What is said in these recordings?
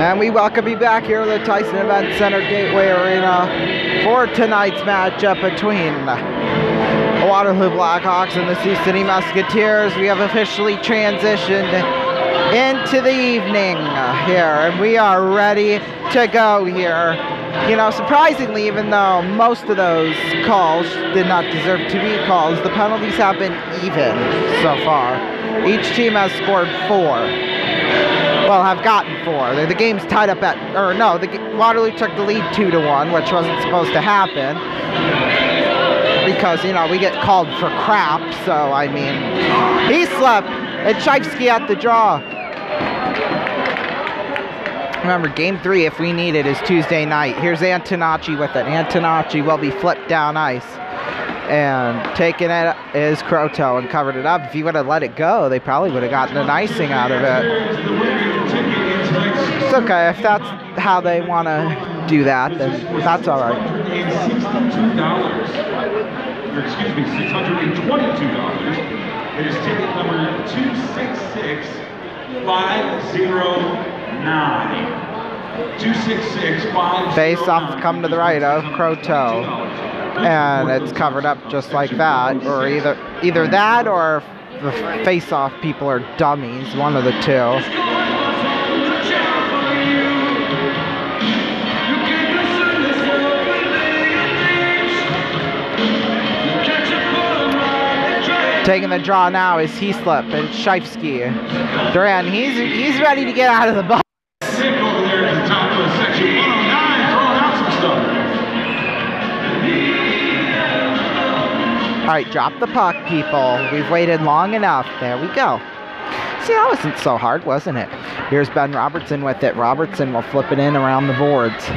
And we welcome you back here at the Tyson Event Center Gateway Arena for tonight's matchup between the Waterloo Blackhawks and the Sioux City Musketeers. We have officially transitioned into the evening here, and we are ready to go here. You know, surprisingly, even though most of those calls did not deserve to be calls, the penalties have been even so far. Each team has scored 4. Well, have gotten 4. The game's tied up at, or no, Waterloo took the lead 2-1, which wasn't supposed to happen because, you know, we get called for crap. So, I mean, he slept, and Shifsky at the draw. Remember, Game 3, if we need it, is Tuesday night. Here's Antonacci with it. Antonacci will be flipped down ice. And taking it is Croteau and covered it up. If he would have let it go, they probably would have gotten an icing out of it. It's okay. If that's how they want to do that, then that's all right. Excuse me, $622. It is ticket number 266509. 266509. Face off, come to the right of Croteau. And it's covered up just like that, or either that or the face-off people are dummies, one of the two. Taking the draw now is Heaslip and Shifsky. Duran, he's ready to get out of the box. Over there at the top of section 109, throwing out some stuff. All right, drop the puck, people. We've waited long enough. There we go. See, that wasn't so hard, wasn't it? Here's Ben Robertson with it. Robertson will flip it in around the boards.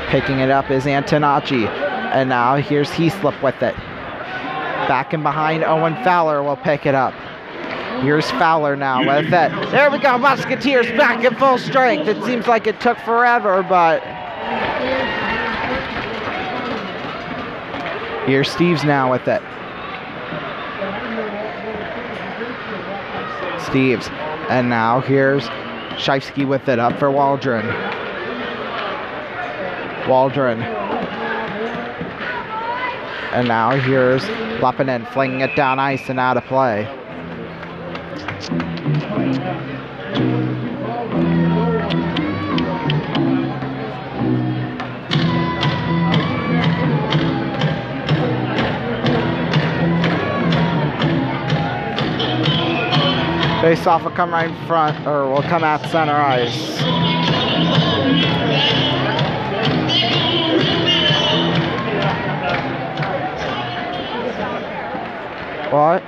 Picking it up is Antonacci. And now here's Heaslip with it. Back and behind, Owen Fowler will pick it up. Here's Fowler now with it. There we go, Musketeers back at full strength. It seems like it took forever, but... Here's Steves now with it. Steves. And now here's Shifsky with it up for Waldron. Waldron. And now here's Leppinen flinging it down ice and out of play. Face-off will come right in front, or will come at center ice. What?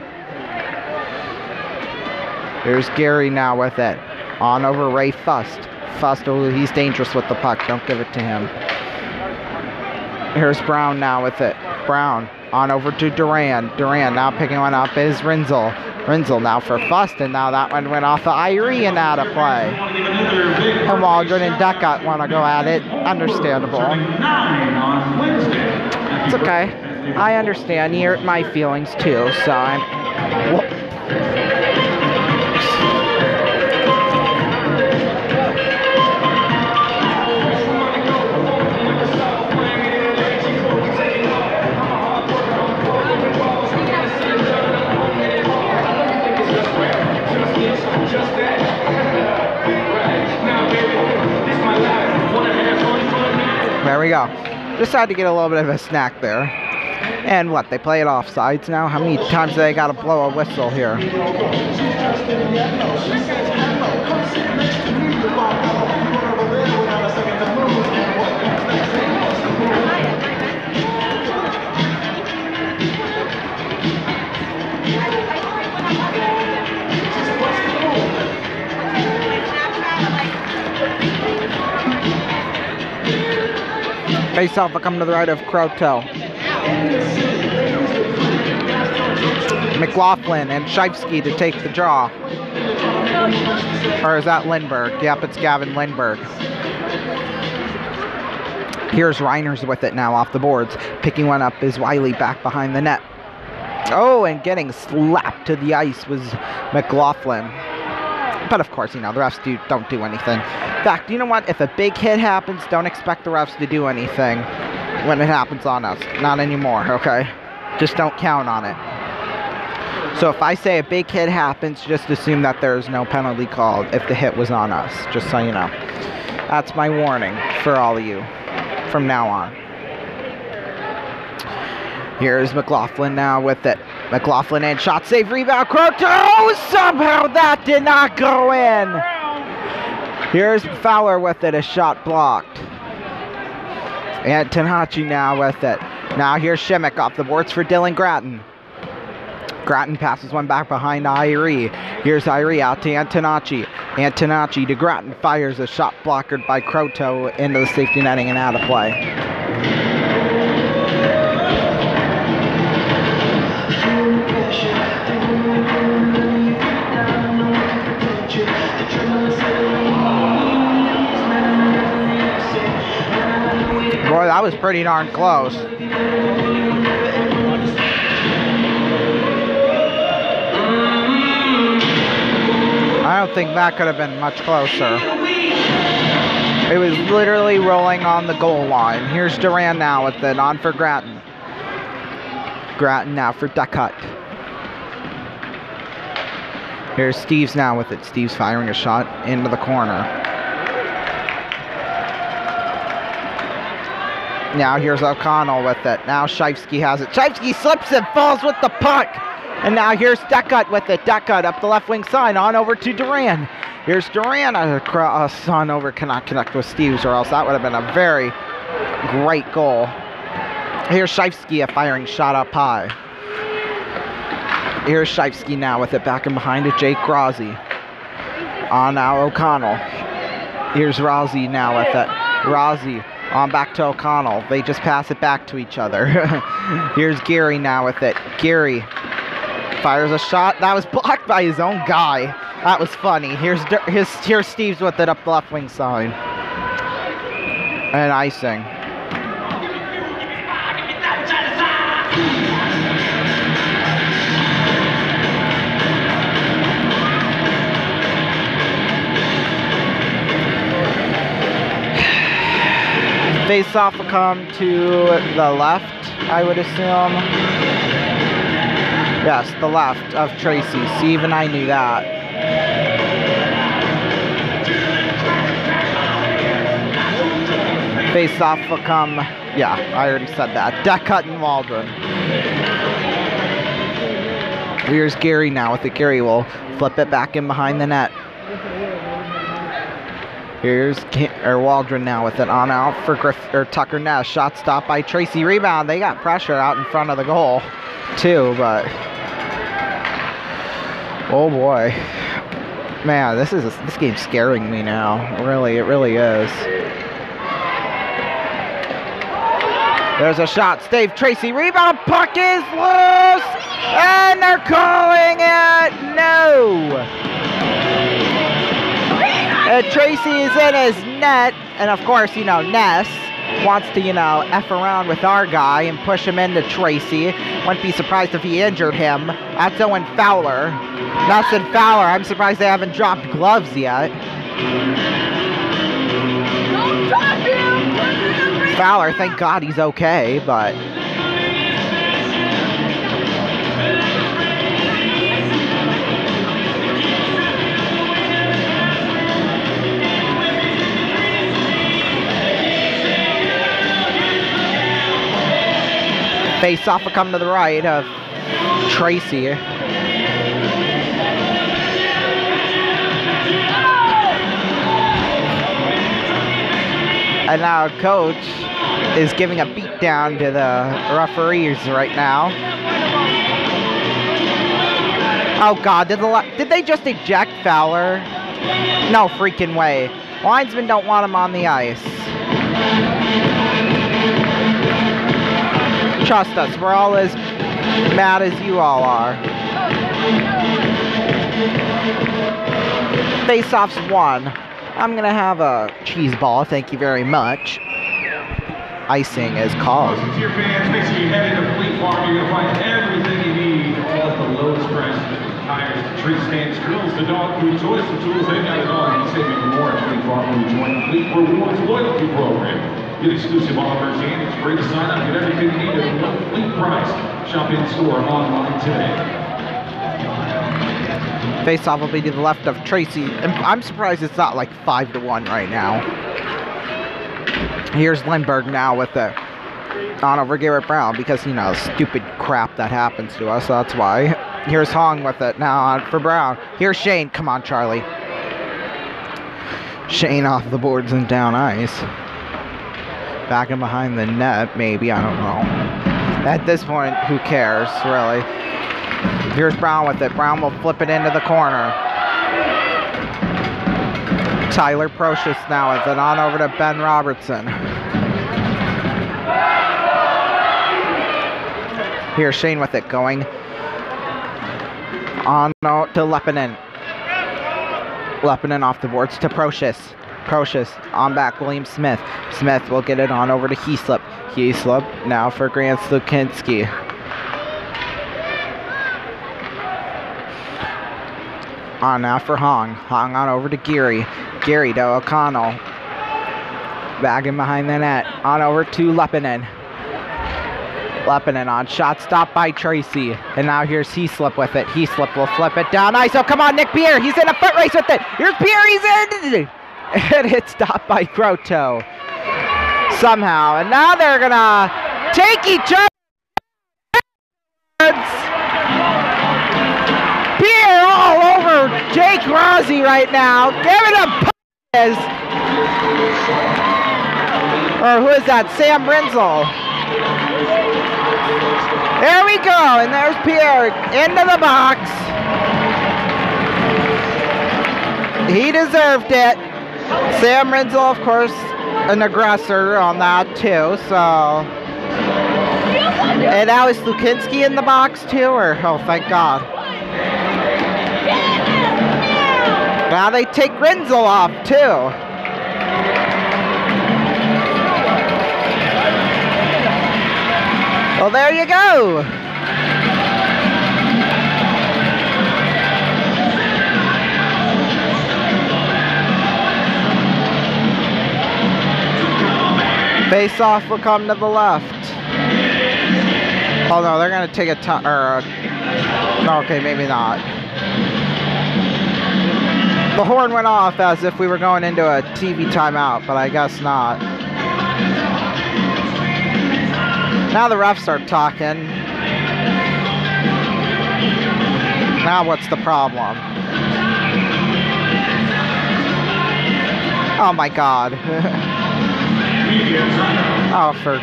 Here's Gary now with it. On over Ray Fust. Fust, oh, he's dangerous with the puck. Don't give it to him. Here's Brown now with it. Brown on over to Duran. Duran now picking one up is Rinzel. Rinzel now for Fust, and now that one went off of Irie and out of play. And Waldron and Deckott want to go at it. Understandable. It's okay. I understand. You hurt my feelings too, so I'm... There we go. Just had to get a little bit of a snack there. And what, they play it offsides now? How many times do they got to blow a whistle here? Face-off will come to the right of Croteau. McLaughlin and Shifsky to take the draw. Or is that Lindbergh? Yep, it's Gavin Lindbergh. Here's Reiners with it now off the boards. Picking one up is Wiley back behind the net. Oh, and getting slapped to the ice was McLaughlin. But of course, you know, the refs don't do anything. In fact, you know what? If a big hit happens, don't expect the refs to do anything when it happens on us. Not anymore, okay? Just don't count on it. So if I say a big hit happens, just assume that there's no penalty called if the hit was on us, just so you know. That's my warning for all of you from now on. Here's McLaughlin now with it. McLaughlin and shot, save, rebound, Croteau! Somehow that did not go in! Here's Fowler with it, a shot blocked. And Tanachi now with it. Now here's Shimmick off the boards for Dylan Grattan. Grattan passes one back behind Irie. Here's Irie out to Antonacci. Antonacci to Grattan, fires a shot blocker by Croteau into the safety netting and out of play. Boy, that was pretty darn close. I don't think that could have been much closer. It was literally rolling on the goal line. Here's Duran now with it on for Grattan. Grattan now for Duckett. Here's Steves now with it. Steves firing a shot into the corner. Now here's O'Connell with it. Now Shifsky has it. Shifsky slips and falls with the puck. And now here's Duckett with it. Duckett up the left wing side on over to Duran. Here's Duran across on over. Cannot connect with Steves, or else that would have been a very great goal. Here's Shifsky, a firing shot up high. Here's Shifsky now with it back and behind to Jake Rossi. On now O'Connell. Here's Rossi now with it. Rossi on back to O'Connell. They just pass it back to each other. Here's Gary now with it. Gary fires a shot. That was blocked by his own guy. That was funny. Here's Steves with it up the left wing side. And icing. Face-off will come to the left, I would assume. Yes, the left of Tracy. See, even I knew that. Face-off will come, yeah, I already said that. Duckett and Waldron. Here's Gary now with it. Gary will flip it back in behind the net. Here's Waldron now with it on out for Tucker Ness. Shot stopped by Tracy. Rebound. They got pressure out in front of the goal, too, but oh boy, man, this game's scaring me now. Really, it really is. There's a shot. Stave Tracy. Rebound. Puck is loose, and they're calling it no. Tracy is in his net, and of course, you know, Ness wants to, you know, F around with our guy and push him into Tracy. Wouldn't be surprised if he injured him. That's Owen Fowler. Ness and Fowler, I'm surprised they haven't dropped gloves yet. Fowler, thank God he's okay, but face-off will come to the right of Tracy. And now coach is giving a beat down to the referees right now. Oh God, did they just eject Fowler? No freaking way. Linesmen don't want him on the ice. Trust us, we're all as mad as you all are. Face-off's won. I'm gonna have a cheese ball, thank you very much. Icing is called. To your fans, make sure you head into Fleet Farm. You're gonna find everything you need, all at the lowest prices. Tires, tree stands, grills, The dog food choice and tools they got it all. You can save even more if you offer to join the Fleet Rewards loyalty program. Get exclusive offers and it's free to sign up. Get everything you need at one Fleet price. Shop in store or online today. Face-off will be to the left of Tracy. And I'm surprised it's not like 5-1 right now. Here's Lindbergh now with the on over Garrett Brown because, you know, stupid crap that happens to us. So that's why. Here's Hong with it now on for Brown. Here's Shane. Come on, Charlie. Shane off the boards and down ice. Back and behind the net, maybe. I don't know. At this point, who cares, really? Here's Brown with it. Brown will flip it into the corner. Tyler Procius now with it on over to Ben Robertson. Here's Shane with it going on to Lepinen. Lepinen off the boards to Procius. Procius on back, William Smith. Smith will get it on over to Heaslip. Heaslip now for Grant Slukinski. On now for Hong. Hong on over to Geary. Geary to O'Connell. Bagging behind the net. On over to Lepinen. Lepinen on shot stop by Tracy. And now here's Heaslip with it. Heaslip will flip it down ice. Oh, come on, Nick Pierre. He's in a foot race with it. Here's Pierre. He's in. And it's stopped by Croteau. Somehow. And now they're going to take each other. Pierre all over Jake Rossi right now. Giving him punches. Or who is that? Sam Brinzel. There we go. And there's Pierre into the box. He deserved it. Sam Brinzel, of course, an aggressor on that too. So. And now is Lukinski in the box too? Or, oh, thank God. Now they take Grinzel off too. Well, there you go. Face off will come to the left. Oh no, they're gonna take a time. No, okay, maybe not. The horn went off as if we were going into a TV timeout, but I guess not. Now the refs are talking. Now what's the problem? Oh my God. Oh, for...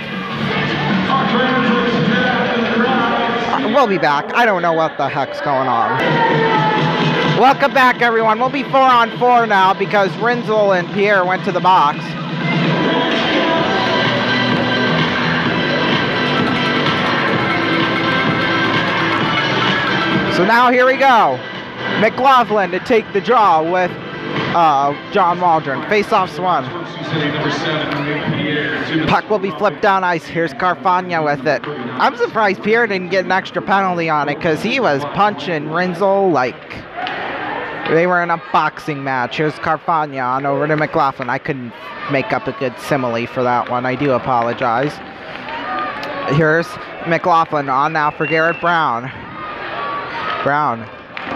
We'll be back. I don't know what the heck's going on. Welcome back, everyone. We'll be 4-on-4 now because Rinzel and Pierre went to the box. So now here we go. McLaughlin to take the draw with John Waldron. Face-offs one. Puck will be flipped down ice. Here's Carfagna with it. I'm surprised Pierre didn't get an extra penalty on it because he was punching Rinzel like they were in a boxing match. Here's Carfagna on over to McLaughlin. I couldn't make up a good simile for that one. I do apologize. Here's McLaughlin on now for Garrett Brown. Brown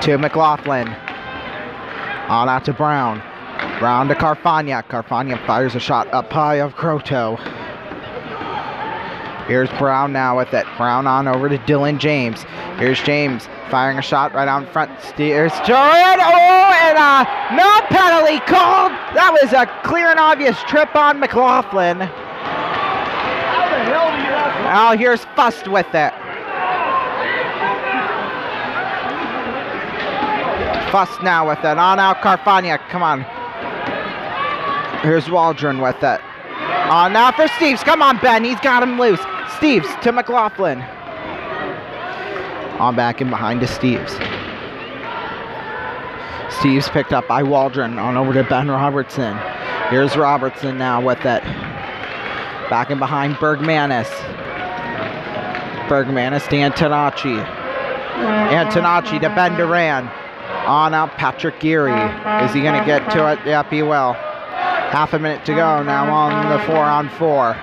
to McLaughlin. On out to Brown. Brown to Carfagna. Carfagna fires a shot up high of Croteau. Here's Brown now with it. Brown on over to Dylan James. Here's James firing a shot right out in front. Steers Jordan. Oh, and no penalty called. That was a clear and obvious trip on McLaughlin. Now here's Fust with it. Fust now with it. On out Carfagna. Come on. Here's Waldron with it. On now for Steves. Come on, Ben. He's got him loose. Steves to McLaughlin. On back and behind to Steves. Steves picked up by Waldron. On over to Ben Robertson. Here's Robertson now with it. Back and behind Bergmanis. Bergmanis to Antonacci. Antonacci to Ben Duran. On out Patrick Geary. Is he going to get to it? Yep, he will. Half a minute to go now on the 4-on-4.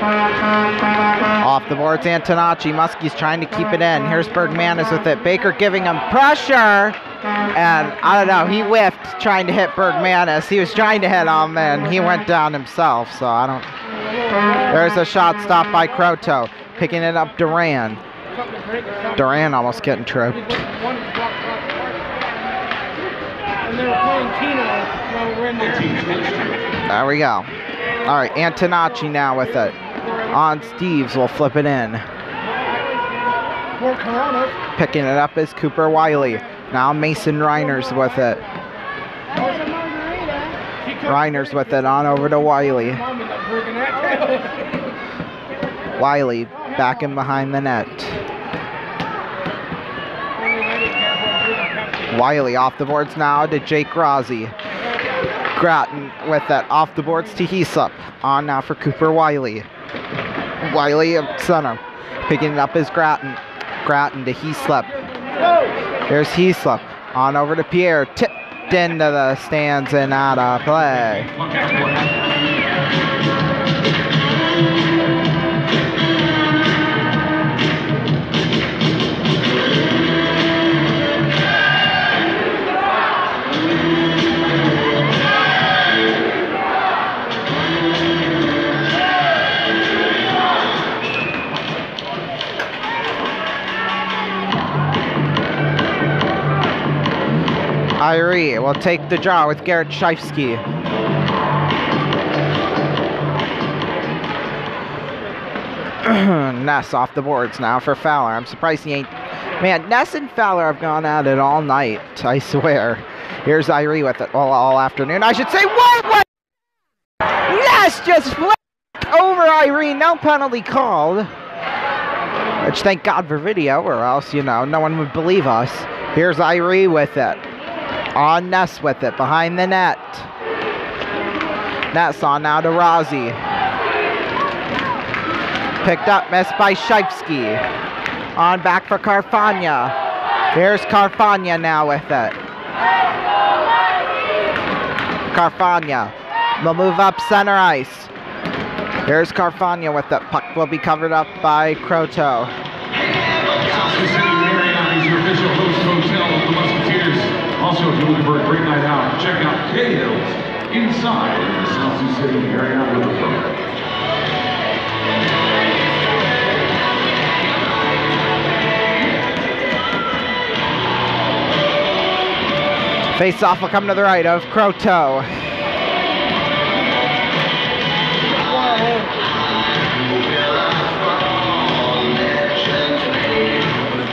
Off the boards, Antonacci. Muskie's trying to keep it in. Here's Bergmanis with it. Baker giving him pressure. And I don't know, he whiffed trying to hit Bergmanis. He was trying to hit him and he went down himself. So I don't. There's a shot stopped by Croteau. Picking it up, Duran. Duran almost getting tripped. And they were playing Keno while we were in there. There we go. All right, Antonacci now with it. On Steves will flip it in. Picking it up is Cooper Wiley. Now Mason Reiners with it. Reiners with it on over to Wiley. Wiley back in behind the net. Wiley off the boards now to Jake Rossi. Grattan with that off the boards to Heaslip. On now for Cooper Wiley. Wiley up center. Picking it up is Grattan. Grattan to Heaslip. Here's Heaslip. On over to Pierre. Tipped into the stands and out of play. Irie will take the draw with Garrett Shifsky. Ness off the boards now for Fowler. I'm surprised he ain't... Man, Ness and Fowler have gone at it all night, I swear. Here's Irie with it all afternoon. I should say, what? Ness just flipped over Irie. No penalty called. Which, thank God for video, or else, you know, no one would believe us. Here's Irie with it. On Ness with it, behind the net. Ness on now to Rossi. Picked up, missed by Shifsky. On back for Carfagna. Here's Carfagna now with it. Carfagna will move up center ice. Here's Carfagna with it. Puck will be covered up by Croteau. Also, if you're looking for a great night out, check out K-Hills inside the South Sioux City area with the program. Face off will come to the right of Croteau.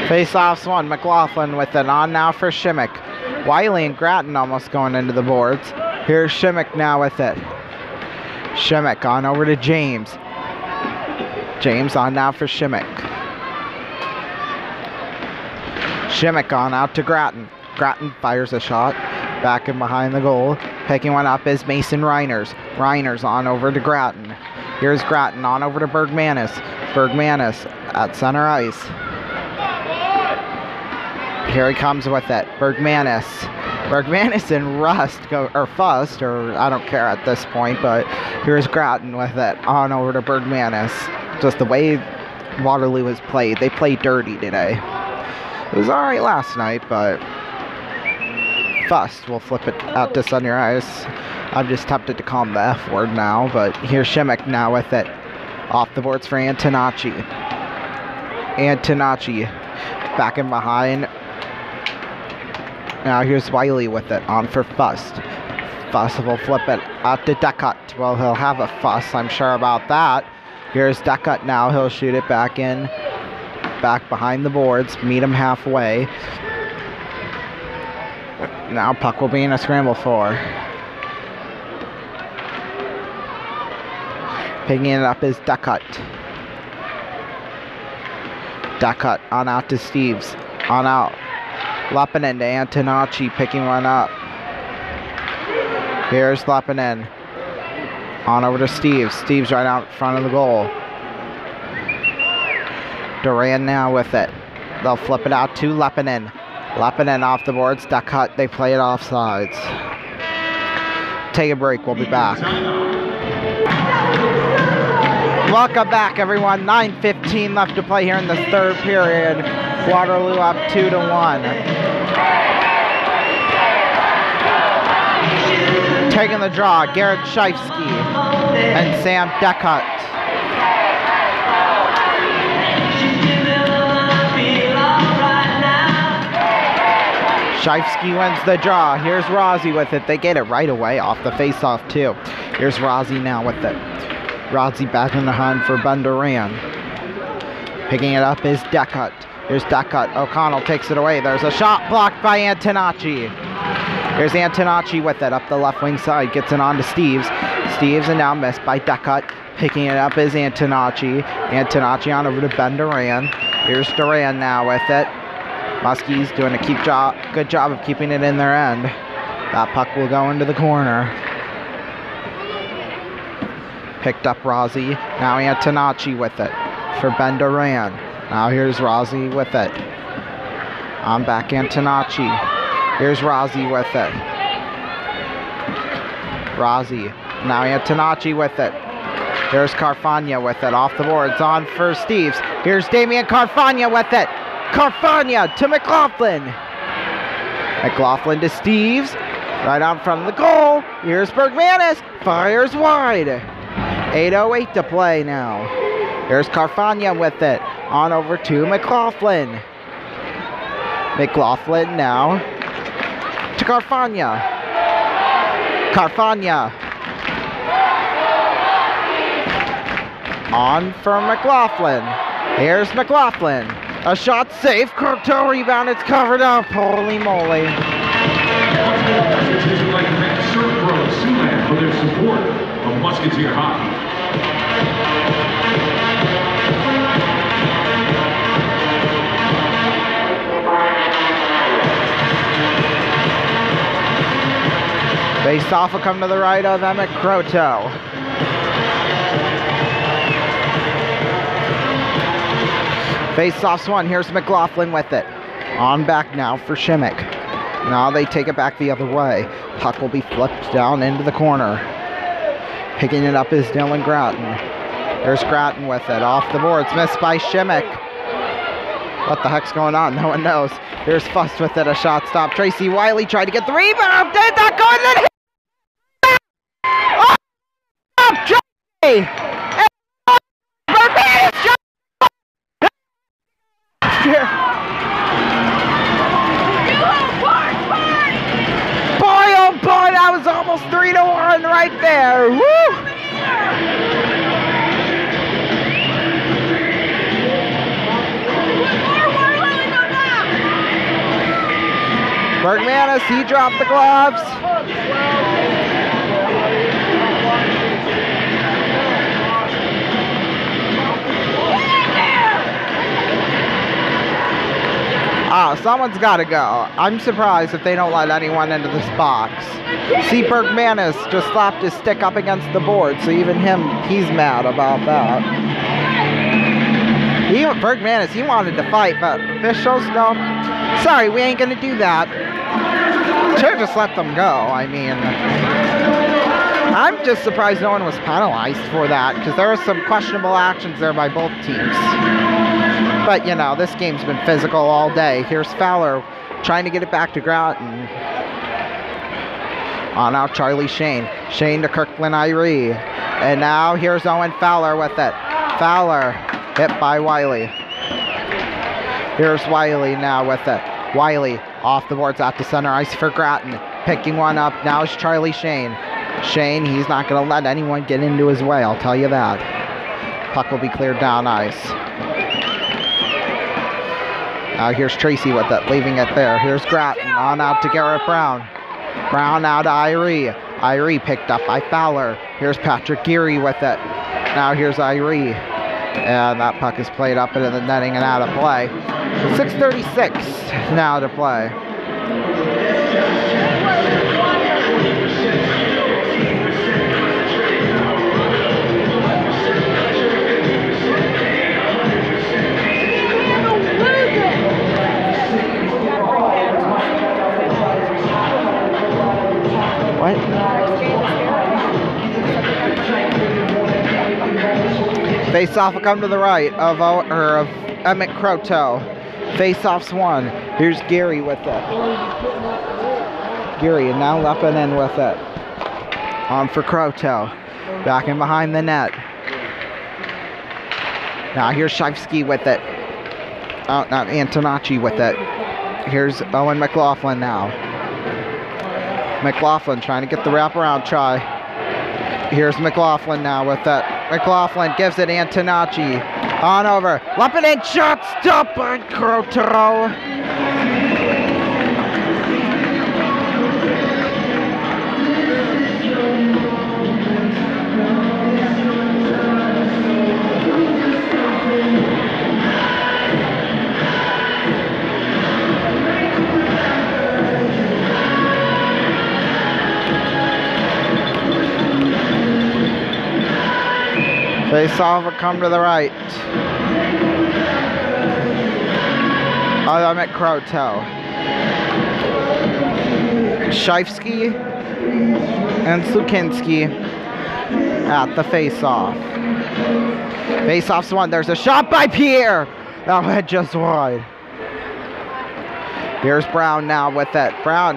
Face off's one. McLaughlin with it on now for Shimmick. Wiley and Grattan almost going into the boards. Here's Shimmick now with it. Shimmick on over to James. James on now for Shimmick. Shimmick on out to Grattan. Grattan fires a shot. Back and behind the goal. Picking one up is Mason Reiners. Reiners on over to Grattan. Here's Grattan on over to Bergmanis. Bergmanis at center ice. Here he comes with it. Bergmanis. Bergmanis and Rust go, or Fust, or I don't care at this point, but here's Grattan with it. On over to Bergmanis. Just the way Waterloo has played. They played dirty today. It was alright last night, but Fust will flip it out to center ice. I'm just tempted to call him the F word now, but here's Shimmick now with it. Off the boards for Antonacci. Antonacci back in behind. Now here's Wiley with it, on for Fust. Fust will flip it out to Deckut. Well, he'll have a fuss, I'm sure about that. Here's Deckut now, he'll shoot it back in. Back behind the boards, meet him halfway. Now puck will be in a scramble for. Picking it up is Deckut. Deckut on out to Steves. On out. Leppinen to Antonacci, picking one up. Here's Leppinen. On over to Steves. Steves right out in front of the goal. Duran now with it. They'll flip it out to Leppinen. Leppinen off the boards. Duck cut. They play it offsides. Take a break. We'll be back. Welcome back, everyone. 9:15 left to play here in this third period. Waterloo up 2-1. Taking the draw, Garrett Shifsky and Sam Deckut. Shifsky wins the draw. Here's Rozzy with it. They get it right away off the face-off, too. Here's Rozzy now with it. Rozzy back in the hunt for Ben Duran. Picking it up is Deckut. Here's Deckut. O'Connell takes it away. There's a shot blocked by Antonacci. Here's Antonacci with it up the left wing side. Gets it on to Steves. Steves and now missed by Deckut. Picking it up is Antonacci. Antonacci on over to Ben Duran. Here's Duran now with it. Muskie's doing a good job of keeping it in their end. That puck will go into the corner. Picked up Rozzy. Now Antonacci with it for Ben Duran. Now here's Rozzy with it. On back Antonacci. Here's Rozzy with it. Rozzy. Now Antonacci with it. Here's Carfagna with it. Off the boards. On for Steves. Here's Damian Carfagna with it. Carfagna to McLaughlin. McLaughlin to Steves. Right out in front of the goal. Here's Bergmanis. Fires wide. 8:08 to play now. Here's Carfagna with it. On over to McLaughlin. McLaughlin now to Carfagna. Carfagna. On for McLaughlin. Here's McLaughlin. A shot safe. Croteau rebound. It's covered up. Holy moly. For their support of Musketeer hockey. Face off will come to the right of Emmett Croteau. Face off's one. Here's McLaughlin with it. On back now for Shimmick. Now they take it back the other way. Puck will be flipped down into the corner. Picking it up is Dylan Grattan. There's Grattan with it. Off the boards. Missed by Shimmick. What the heck's going on? No one knows. Here's Fuss with it. A shot stop. Tracy Wiley tried to get the rebound. Did not go in the... Oh! Tracy! Boy, oh boy, that was almost 3-1 right there. Woo! Bergmanis, he dropped the gloves. Someone's got to go. I'm surprised if they don't let anyone into this box. See, Bergmanis just slapped his stick up against the board, so even him, he's mad about that. Bergmanis, he wanted to fight, but officials, no. Sorry, we ain't going to do that. Should have just let them go. I mean, I'm just surprised no one was penalized for that, because there were some questionable actions there by both teams. But, you know, this game's been physical all day. Here's Fowler trying to get it back to Grattan. On out Charlie Shane. Shane to Kirkland Irie. And now here's Owen Fowler with it. Fowler hit by Wiley. Here's Wiley now with it. Wiley off the boards out to center ice for Grattan. Picking one up. Now is Charlie Shane. Shane, he's not going to let anyone get into his way, I'll tell you that. Puck will be cleared down ice. Now here's Tracy with it, leaving it there. Here's Grattan, on out to Garrett Brown. Brown out to Irie. Irie picked up by Fowler. Here's Patrick Geary with it. Now here's Irie. And that puck is played up into the netting and out of play. 6:36 now to play. What? Face off will come to the right of Emmett Croteau. Face off's won. Here's Gary with it. Gary and now Leppinen with it. On for Croteau. Back in behind the net. Now here's Shifsky with it. Oh, not Antonacci with it. Here's Owen McLaughlin now. McLaughlin trying to get the wraparound try. Here's McLaughlin now with that. McLaughlin gives it Antonacci. On over. Leppinen shot stopped by Croteau. Face off will come to the right. I'm at Croteau. Shifsky and Slukinski at the face-off. Face-off's won. There's a shot by Pierre. That went just wide. Here's Brown now with it. Brown,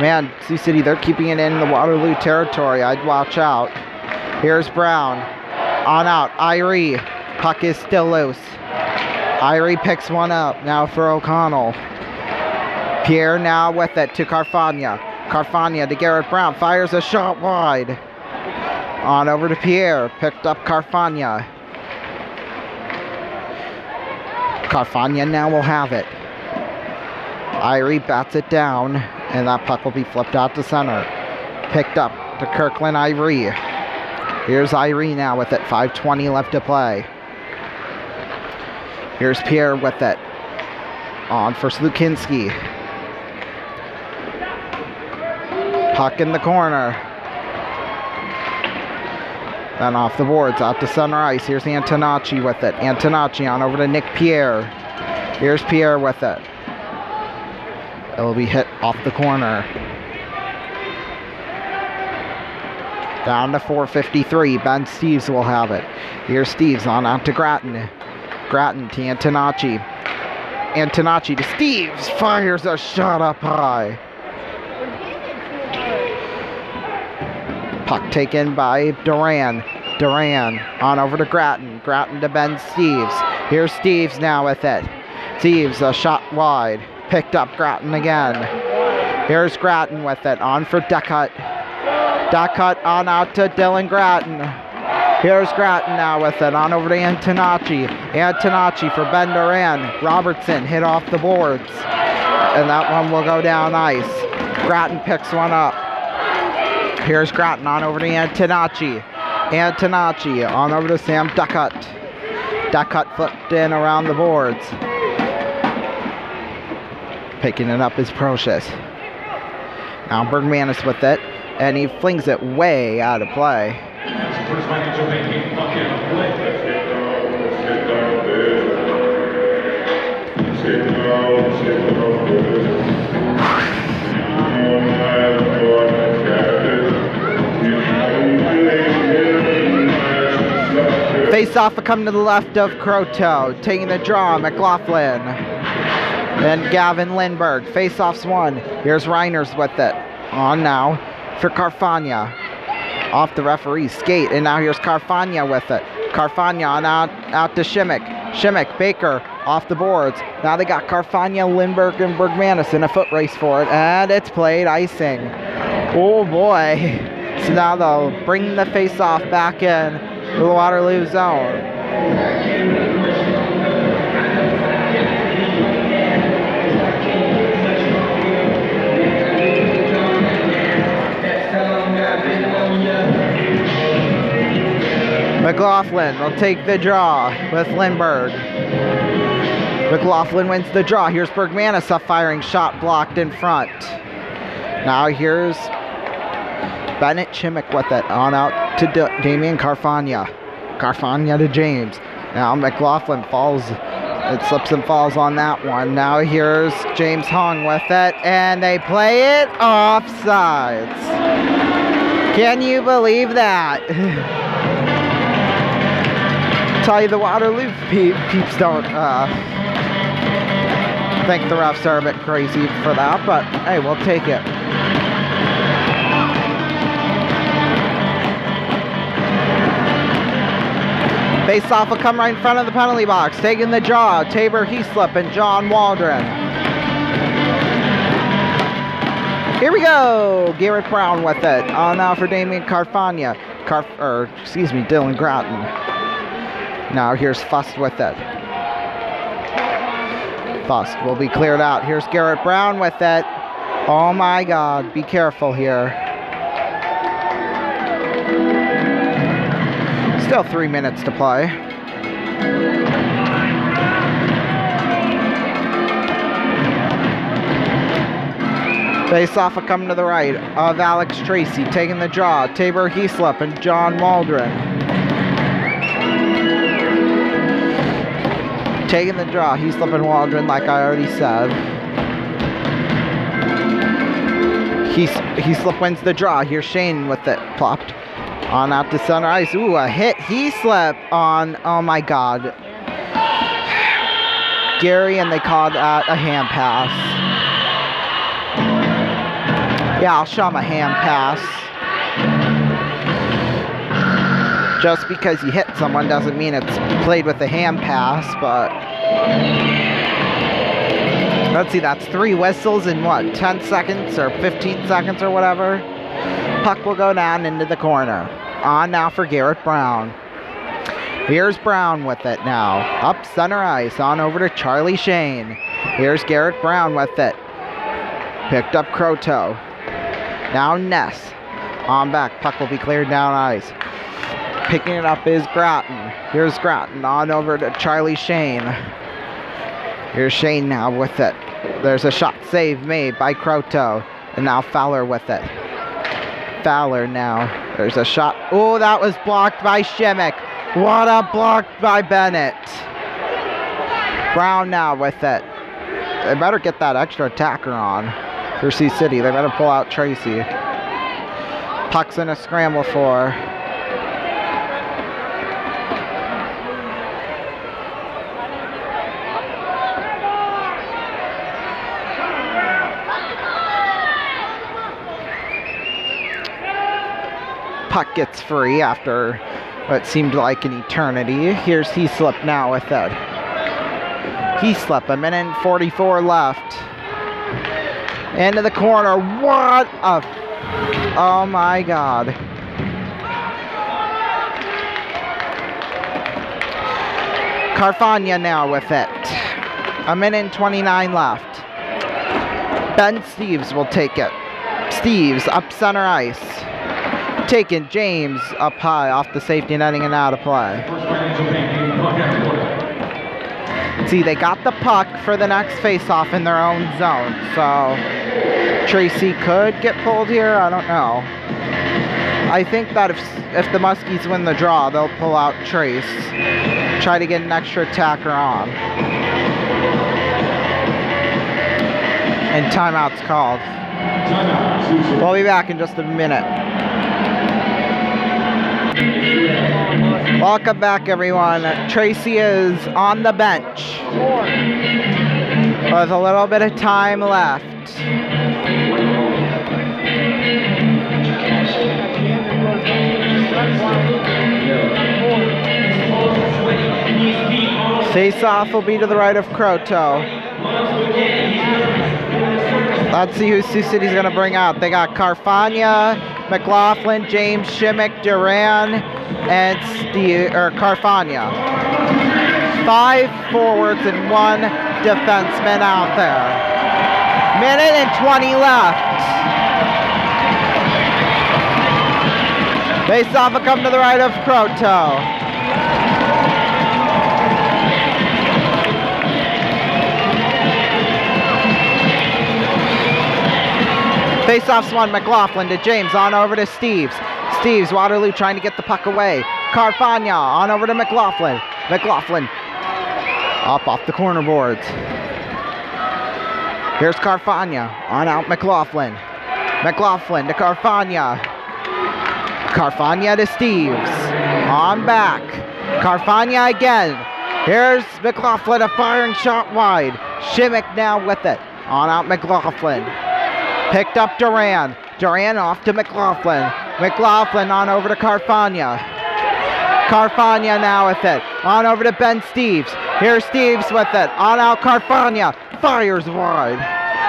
man, Sioux City, they're keeping it in the Waterloo territory. I'd watch out. Here's Brown. On out. Irie. Puck is still loose. Irie picks one up now for O'Connell. Pierre now with it to Carfagna. Carfagna to Garrett Brown. Fires a shot wide. On over to Pierre. Picked up Carfagna. Carfagna now will have it. Irie bats it down. And that puck will be flipped out to center. Picked up to Kirkland Irie. Here's Irie now with it. 5:20 left to play. Here's Pierre with it. On for Slukinski. Puck in the corner. Then off the boards, out to center ice. Here's Antonacci with it. Antonacci on over to Nick Pierre. Here's Pierre with it. It will be hit off the corner. Down to 4:53. Ben Steves will have it. Here's Steves on out to Grattan. Grattan to Antonacci. Antonacci to Steves. Fires a shot up high. Puck taken by Duran. Duran on over to Grattan. Grattan to Ben Steves. Here's Steves now with it. Steves a shot wide. Picked up Grattan again. Here's Grattan with it. On for Deckut. Deckut on out to Dylan Grattan. Here's Grattan now with it. On over to Antonacci. Antonacci for Ben Duran. Robertson hit off the boards. And that one will go down ice. Grattan picks one up. Here's Grattan on over to Antonacci. Antonacci on over to Sam Deckut. Deckut flipped in around the boards. Picking it up is Procius. Now Bergmanis with it. And he flings it way out of play. Face-off will come to the left of Croteau. Taking the draw, McLaughlin. Then Gavin Lindbergh. Face-off's won. Here's Reiners with it. On now for Carfagna. Off the referee's skate. And now here's Carfagna with it. Carfagna on out to Shimmick. Shimmick, Baker off the boards. Now they got Carfagna, Lindbergh, and Bergmanis in a foot race for it. And it's played icing. Oh boy. So now they'll bring the face-off back in to the Waterloo zone. McLaughlin will take the draw with Lindbergh. McLaughlin wins the draw. Here's Bergmanis, a firing shot blocked in front. Now here's Bennett Chimmick with it. On out to Damian Carfagna. Carfagna to James. Now McLaughlin falls It slips and falls on that one. Now here's James Hong with it, and they play it offsides. Can you believe that? Tell you the Waterloo peeps don't think the refs are a bit crazy for that, but hey, we'll take it. Face-off will come right in front of the penalty box. Taking the draw, Tabor Heaslip and John Waldron. Here we go. Garrett Brown with it. On now for Damian Carfagna. Dylan Gratton. Now here's Fust with it. Fust will be cleared out. Here's Garrett Brown with it. Oh my God, be careful here. Still 3 minutes to play. Face-off will come to the right of Alex Tracy. Taking the draw, Tabor Heaslip and John Waldron. Taking the draw, Heaslip and Waldron, like I already said. Heaslip wins the draw. Here's Shane with it. Plopped on out to center ice. Ooh, a hit. Heaslip on, oh my God. Gary, and they called a hand pass. Yeah, I'll show him a hand pass. Just because you hit someone doesn't mean it's played with a hand pass, but... Let's see, that's 3 whistles in what, 10 seconds or 15 seconds or whatever? Puck will go down into the corner. On now for Garrett Brown. Here's Brown with it now. Up center ice, on over to Charlie Shane. Here's Garrett Brown with it. Picked up Croteau. Now Ness. On back, puck will be cleared down ice. Picking it up is Gratton. Here's Gratton, on over to Charlie Shane. Here's Shane now with it. There's a shot save made by Croteau. And now Fowler with it. Fowler now. There's a shot. Oh, that was blocked by Shimmick. What a block by Bennett. Brown now with it. They better get that extra attacker on for Sioux City. They better pull out Tracy. Puck's in a scramble for. Puck gets free after what seemed like an eternity. Here's Heaslip now with it. Heaslip, a minute and 44 left. Into the corner. What a... Oh my God. Carfagna now with it. A minute and 29 left. Ben Steves will take it. Steves up center ice. Taken James up high off the safety netting and out of play. See, they got the puck for the next face-off in their own zone, so Tracy could get pulled here. I don't know. I think that if the Muskies win the draw, they'll pull out Trace, try to get an extra attacker on. And timeout's called. We'll be back in just a minute. Welcome back, everyone. Tracy is on the bench with a little bit of time left. Face-off will be to the right of Croteau. Let's see who Sioux City's going to bring out. They got Carfagna, McLaughlin, James, Shimmick, Duran, and Carfagna. 5 forwards and 1 defenseman out there. Minute and 20 left. Face-off will come to the right of Croteau. Face-off's won. McLaughlin to James, on over to Steves. Steves, Waterloo trying to get the puck away. Carfagna on over to McLaughlin. McLaughlin Up off the corner boards. Here's Carfagna. On out McLaughlin. McLaughlin to Carfagna. Carfagna to Steves. On back. Carfagna again. Here's McLaughlin, a firing shot wide. Shimmick now with it. On out McLaughlin. Picked up Duran. Duran off to McLaughlin. McLaughlin on over to Carfagna. Carfagna now with it. On over to Ben Steves. Here's Steves with it. On out Carfagna. Fires wide.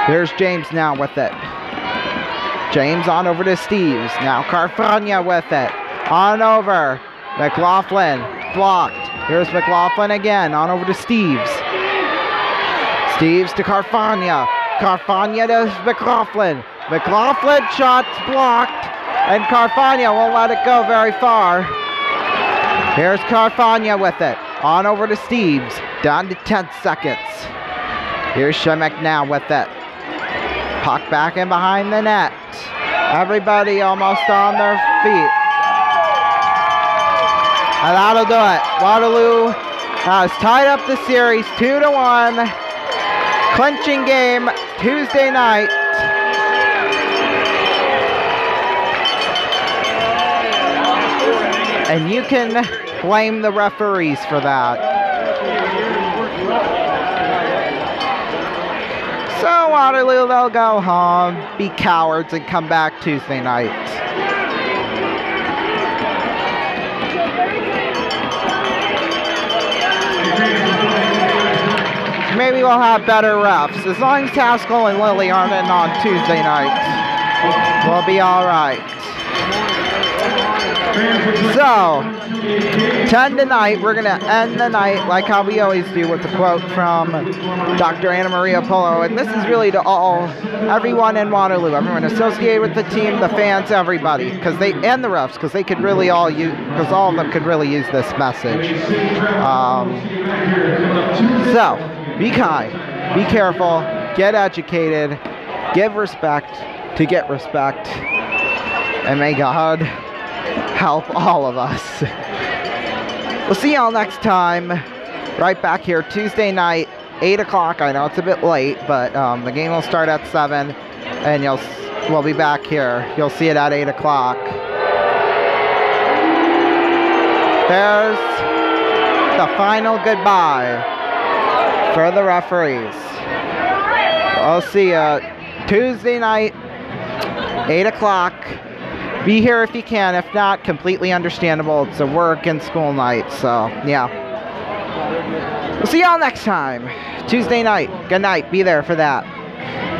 Here's James now with it. James on over to Steves. Now Carfagna with it. On over. McLaughlin blocked. Here's McLaughlin again. On over to Steves. Steves to Carfagna. Carfagna to McLaughlin. McLaughlin shots blocked. And Carfagna won't let it go very far. Here's Carfagna with it. On over to Steves. Down to 10 seconds. Here's Shimmick now with it. Puck back in behind the net. Everybody almost on their feet. And that'll do it. Waterloo has tied up the series 2-1. Clinching game Tuesday night. And you can blame the referees for that. So Waterloo, they'll go home, be cowards, and come back Tuesday night. Maybe we'll have better refs. As long as Haskell and Lilly aren't in on Tuesday night, we'll be alright. So, 10 tonight, we're going to end the night like how we always do with a quote from Dr. Anna Maria Polo. And this is really to everyone in Waterloo, everyone associated with the team, the fans, everybody, and the refs, because they could really all use, because all of them could really use this message. So, be kind, be careful, get educated, give respect to get respect, and may God help all of us. We'll see y'all next time, right back here Tuesday night, 8 o'clock. I know it's a bit late, but the game will start at 7, and we'll be back here. You'll see it at 8 o'clock. There's the final goodbye for the referees. I'll see you Tuesday night, 8 o'clock. Be here if you can. If not, completely understandable. It's a work and school night, so yeah. We'll see y'all next time. Tuesday night. Good night. Be there for that.